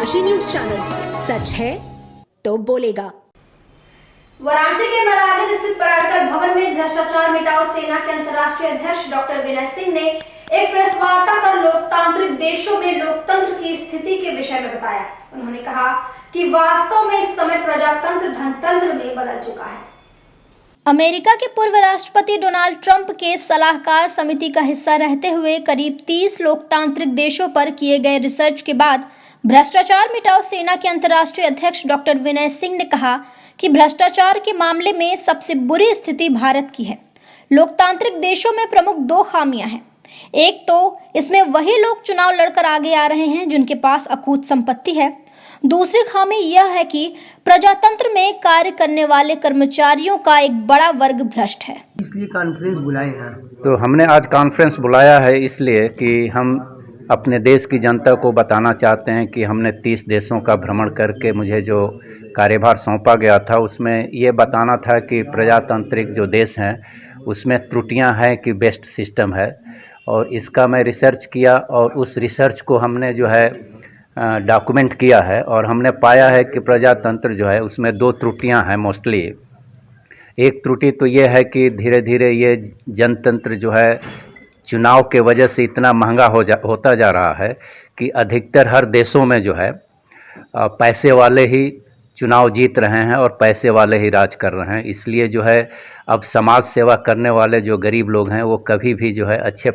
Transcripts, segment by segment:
Kashi news channel, सच है तो बोलेगा। वाराणसी के मैदान स्थित पर्यटक भवन में भ्रष्टाचार मिटाओ सेना के अंतर्राष्ट्रीय अध्यक्ष डॉक्टर विनय सिंह ने एक प्रेस वार्ता कर लोकतांत्रिक देशों में लोकतंत्र की स्थिति के विषय में बताया। उन्होंने कहा कि वास्तव में इस समय प्रजातंत्र धनतंत्र में बदल चुका है। अमेरिका के पूर्व राष्ट्रपति डोनाल्ड ट्रंप के सलाहकार समिति का हिस्सा रहते हुए करीब 30 लोकतांत्रिक देशों पर किए गए रिसर्च के बाद भ्रष्टाचार मिटाओ सेना के अंतर्राष्ट्रीय अध्यक्ष डॉक्टर विनय सिंह ने कहा कि भ्रष्टाचार के मामले में सबसे बुरी स्थिति भारत की है। लोकतांत्रिक देशों में प्रमुख दो खामियां हैं। एक तो इसमें वही लोग चुनाव लड़कर आगे आ रहे हैं जिनके पास अकूत संपत्ति है। दूसरी खामी यह है कि प्रजातंत्र में कार्य करने वाले कर्मचारियों का एक बड़ा वर्ग भ्रष्ट है। इसलिए कॉन्फ्रेंस बुलाए हैं। तो हमने आज कॉन्फ्रेंस बुलाया है इसलिए कि हम अपने देश की जनता को बताना चाहते हैं कि हमने 30 देशों का भ्रमण करके मुझे जो कार्यभार सौंपा गया था उसमें ये बताना था कि प्रजातांत्रिक जो देश हैं उसमें त्रुटियां हैं कि बेस्ट सिस्टम है। और इसका मैं रिसर्च किया और उस रिसर्च को हमने जो है डॉक्यूमेंट किया है और हमने पाया है कि प्रजातंत्र जो है उसमें दो त्रुटियां हैं मोस्टली। एक त्रुटि तो ये है कि धीरे धीरे ये जनतंत्र जो है चुनाव के वजह से इतना महंगा होता जा रहा है कि अधिकतर हर देशों में जो है पैसे वाले ही चुनाव जीत रहे हैं और पैसे वाले ही राज कर रहे हैं। इसलिए जो है अब समाज सेवा करने वाले जो गरीब लोग हैं वो कभी भी जो है अच्छे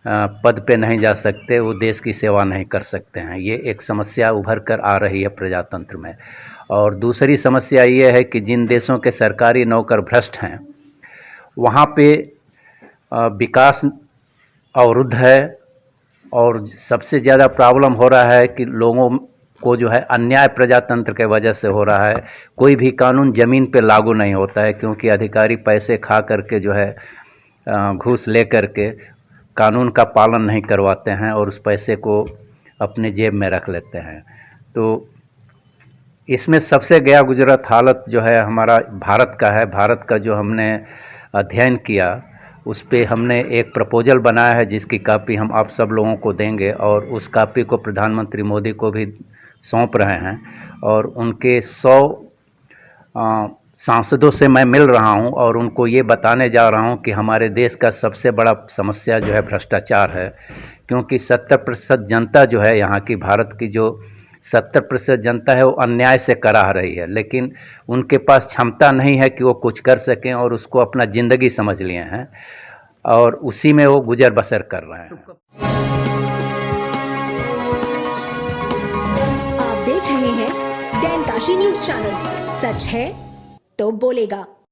पद पे नहीं जा सकते, वो देश की सेवा नहीं कर सकते हैं। ये एक समस्या उभर कर आ रही है प्रजातंत्र में। और दूसरी समस्या ये है कि जिन देशों के सरकारी नौकर भ्रष्ट हैं वहाँ पे विकास अवरुद्ध है और सबसे ज़्यादा प्रॉब्लम हो रहा है कि लोगों को जो है अन्याय प्रजातंत्र के वजह से हो रहा है। कोई भी कानून ज़मीन पे लागू नहीं होता है क्योंकि अधिकारी पैसे खा करके जो है घूस ले करके कानून का पालन नहीं करवाते हैं और उस पैसे को अपने जेब में रख लेते हैं। तो इसमें सबसे गया गुजरात हालत जो है हमारा भारत का है। भारत का जो हमने अध्ययन किया उस पे हमने एक प्रपोजल बनाया है जिसकी कॉपी हम आप सब लोगों को देंगे और उस कॉपी को प्रधानमंत्री मोदी को भी सौंप रहे हैं। और उनके 100 सांसदों से मैं मिल रहा हूं और उनको ये बताने जा रहा हूं कि हमारे देश का सबसे बड़ा समस्या जो है भ्रष्टाचार है। क्योंकि 70% जनता जो है यहाँ की भारत की जो 70% जनता है वो अन्याय से कराह रही है, लेकिन उनके पास क्षमता नहीं है कि वो कुछ कर सकें और उसको अपना ज़िंदगी समझ लिए हैं और उसी में वो गुजर बसर कर रहे हैं। आप देख रहे हैं 10 काशी न्यूज चैनल, सच है तो बोलेगा।